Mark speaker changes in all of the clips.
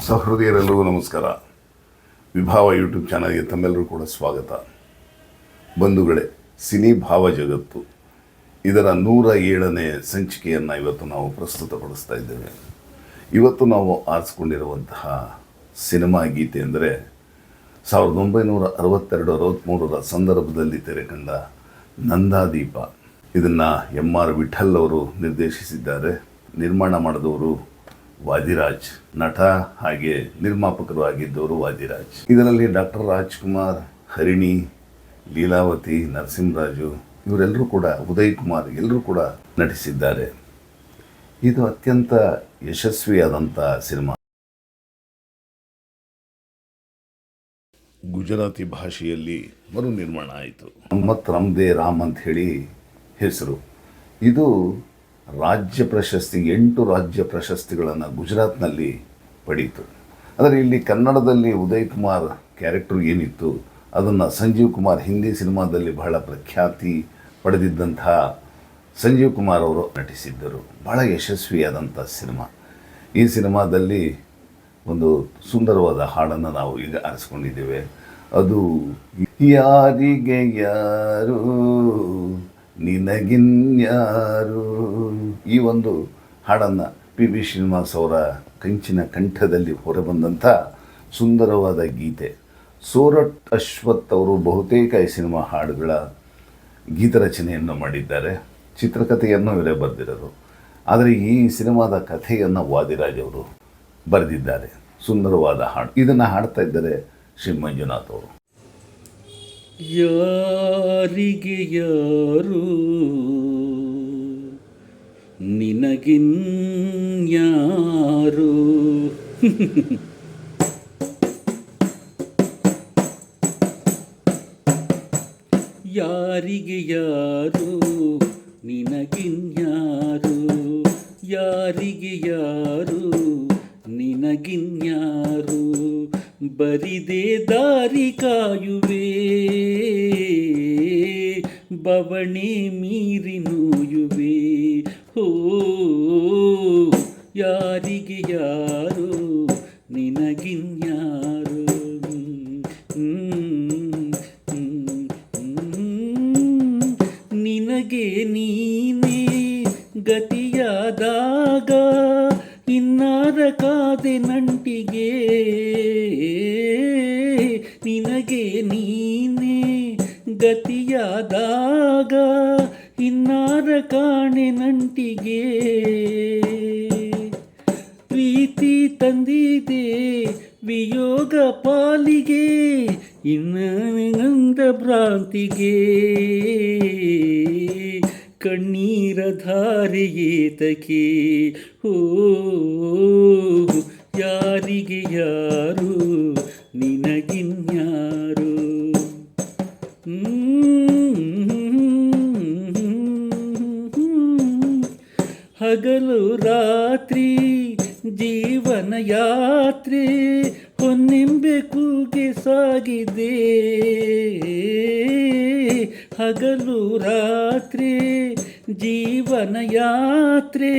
Speaker 1: ಸಹೃದಯರೆಲ್ಲರಿಗೂ ನಮಸ್ಕಾರ. ವಿಭಾವ ಯೂಟ್ಯೂಬ್ ಚಾನಲ್ಗೆ ತಮ್ಮೆಲ್ಲರೂ ಕೂಡ ಸ್ವಾಗತ. ಬಂಧುಗಳೇ, ಸಿನಿ ಭಾವ ಜಗತ್ತು ಇದರ 107ನೇ ಸಂಚಿಕೆಯನ್ನು ಇವತ್ತು ನಾವು ಪ್ರಸ್ತುತಪಡಿಸ್ತಾ ಇದ್ದೇವೆ. ಇವತ್ತು ನಾವು ಆರಿಸ್ಕೊಂಡಿರುವಂತಹ ಸಿನಿಮಾ ಗೀತೆ ಅಂದರೆ 1962-63 ಸಂದರ್ಭದಲ್ಲಿ ತೆರೆಕಂಡ ನಂದಾದೀಪ. ಇದನ್ನು MR ವಿಠಲ್ ಅವರು ನಿರ್ದೇಶಿಸಿದ್ದಾರೆ. ನಿರ್ಮಾಣ ಮಾಡಿದವರು ವಾದಿರಾಜ್, ನಟ ಹಾಗೆ ನಿರ್ಮಾಪಕರು ಆಗಿದ್ದವರು ವಾದಿರಾಜ್. ಇದರಲ್ಲಿ ಡಾಕ್ಟರ್ ರಾಜ್ಕುಮಾರ್, ಹರಿಣಿ, ಲೀಲಾವತಿ, ನರಸಿಂಹರಾಜು ಇವರೆಲ್ಲರೂ ಕೂಡ, ಉದಯ್ ಕುಮಾರ್ ಎಲ್ಲರೂ ಕೂಡ ನಟಿಸಿದ್ದಾರೆ. ಇದು ಅತ್ಯಂತ ಯಶಸ್ವಿಯಾದಂಥ ಸಿನಿಮಾ. ಗುಜರಾತಿ ಭಾಷೆಯಲ್ಲಿ ಮರು ನಿರ್ಮಾಣ ಆಯಿತು. ಮೊಹಮ್ಮದ್ ರಮ್ದೇ ರಾಮ್ ಅಂತ ಹೇಳಿ ಹೆಸರು. ಇದು ರಾಜ್ಯ ಪ್ರಶಸ್ತಿ 8 ರಾಜ್ಯ ಪ್ರಶಸ್ತಿಗಳನ್ನು ಗುಜರಾತ್ನಲ್ಲಿ ಪಡೀತು. ಆದರೆ ಇಲ್ಲಿ ಕನ್ನಡದಲ್ಲಿ ಉದಯ್ ಕುಮಾರ್ ಕ್ಯಾರೆಕ್ಟರ್ ಏನಿತ್ತು ಅದನ್ನು ಸಂಜೀವ್ ಕುಮಾರ್, ಹಿಂದಿ ಸಿನಿಮಾದಲ್ಲಿ ಬಹಳ ಪ್ರಖ್ಯಾತಿ ಪಡೆದಿದ್ದಂತಹ ಸಂಜೀವ್ ಕುಮಾರ್ ಅವರು ನಟಿಸಿದ್ದರು. ಬಹಳ ಯಶಸ್ವಿಯಾದಂಥ ಸಿನಿಮಾ. ಈ ಸಿನಿಮಾದಲ್ಲಿ ಒಂದು ಸುಂದರವಾದ ಹಾಡನ್ನು ನಾವು ಈಗ ಆರಿಸ್ಕೊಂಡಿದ್ದೇವೆ. ಅದು ಯಾರಿಗೆ ಯಾರು ನಿನಗಿನ್ಯಾರು. ಈ ಒಂದು ಹಾಡನ್ನು PB ಶ್ರೀನಿವಾಸ್ ಅವರ ಕಂಚಿನ ಕಂಠದಲ್ಲಿ ಹೊರಬಂದಂಥ ಸುಂದರವಾದ ಗೀತೆ. ಸೋರಟ್ ಅಶ್ವಥ್ ಅವರು ಬಹುತೇಕ ಈ ಸಿನಿಮಾ ಹಾಡುಗಳ ಗೀತರಚನೆಯನ್ನು ಮಾಡಿದ್ದಾರೆ. ಚಿತ್ರಕಥೆಯನ್ನು ಇವರೇ ಬರೆದಿರೋದು. ಆದರೆ ಈ ಸಿನಿಮಾದ ಕಥೆಯನ್ನು ವಾದಿರಾಜ್ ಅವರು ಬರೆದಿದ್ದಾರೆ. ಸುಂದರವಾದ ಹಾಡು. ಇದನ್ನು ಹಾಡ್ತಾ ಇದ್ದಾರೆ ಶ್ರೀ ಮಂಜುನಾಥ್ ಅವರು.
Speaker 2: ಯಾರಿಗೆ ಯಾರು ನಿನಗಿನ್ಯಾರು. ಯಾರಿಗೆ ಯಾರು ನಿನಗಿನ್ಯಾರು, ಯಾರಿಗೆ ಯಾರು ನಿನಗಿನ್ಯಾರು. ಬರಿದೆ ದಾರಿ ಕಾಯುವೆ, ಬವಣೆ ಮೀರಿ ನೋಯುವೆ. ಹೋ ಯಾರಿಗೆ ಯಾರು ನಿನಗಿನ್ಯಾರು. ನಿನಗೆ ನೀನೇ ಗತಿಯಾದಾಗ ಇನ್ನಾರ ಕಾದೆ ನಂಟಿಗೆ. ನಿನಗೆ ನೀನೇ ಗತಿಯಾದಾಗ ಇನ್ನಾರ ಕಾಣೆ ನಂಟಿಗೆ. ಪ್ರೀತಿ ತಂದಿದೆ ವಿಯೋಗ ಪಾಲಿಗೆ, ಇನ್ನಂದ ಭ್ರಾಂತಿಗೆ. ಕಣ್ಣೀರ ಧಾರೆಯೇತಕ್ಕೆ. ಓ ಯಾರಿಗೆ ಯಾರು ನಿನಗಿನ್ಯಾರು. ಹಗಲು ರಾತ್ರಿ ಜೀವನ ಯಾತ್ರೆ ಹೊನ್ನೆಂಬೆ ಕೂಗೆ ಸಾಗಿದೆ. ಹಗಲು ರಾತ್ರಿ ಜೀವನ ಯಾತ್ರೆ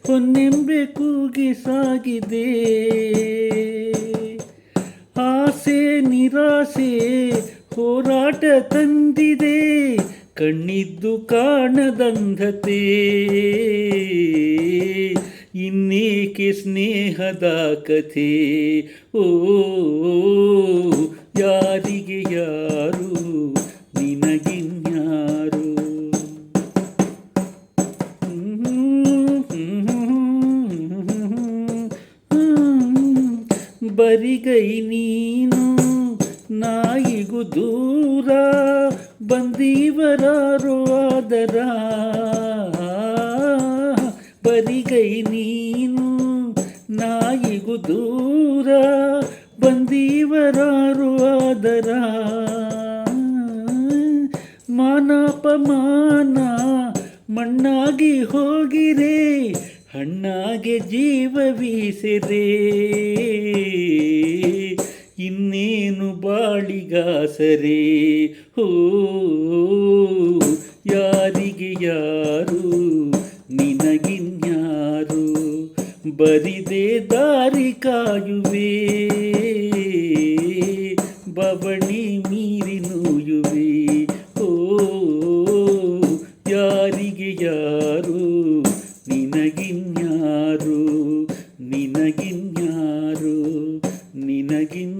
Speaker 2: ಹೊನ್ನೆಂಬೆ ಕೂಗೆ ಸಾಗಿದೆ. ಆಸೆ ನಿರಾಸೆ ಹೋರಾಟ ತಂದಿದೆ, ಕಣ್ಣಿದ್ದು ಕಾಣದಂಧತೆ. ಇನ್ನೇಕೆ ಸ್ನೇಹದ ಕಥೆ. ಓ ಯಾರಿಗೆ ಯಾರು ನಿನಗಿನ್ಯಾರು. ಬರಿಗೈ ನೀನು ನಾಯಿಗೂ ದೂರ, ಬಂದೀವರಾರು ಆದರ. ಬರಿಗೈ ನೀನು ನಾಯಿಗೂ ದೂರ, ಬಂದೀವರಾರು ಆದರ. ಮಾನಾಪಮಾನ ಮಣ್ಣಾಗಿ ಹೋಗಿರೆ, ಹಣ್ಣಾಗೆ ಜೀವವೀಸಿರೆ. ಇನ್ನೇನು ಬಾಳಿಗಾಸರೆ. ಹೋ ಯಾರಿಗೆ ಯಾರು ನಿನಗಿನ್ಯಾರು. ಬರಿದೆ ದಾರಿ ಕಾಯುವೆ, ಬವಣೆ ಮೀರಿ ನುಯುವೆ. ಓ ಯಾರಿಗೆ ಯಾರು ನಿನಗಿನ್ಯಾರು, ನಿನಗಿನ್ಯಾರು, ನಿನಗಿನ್ಯಾರು.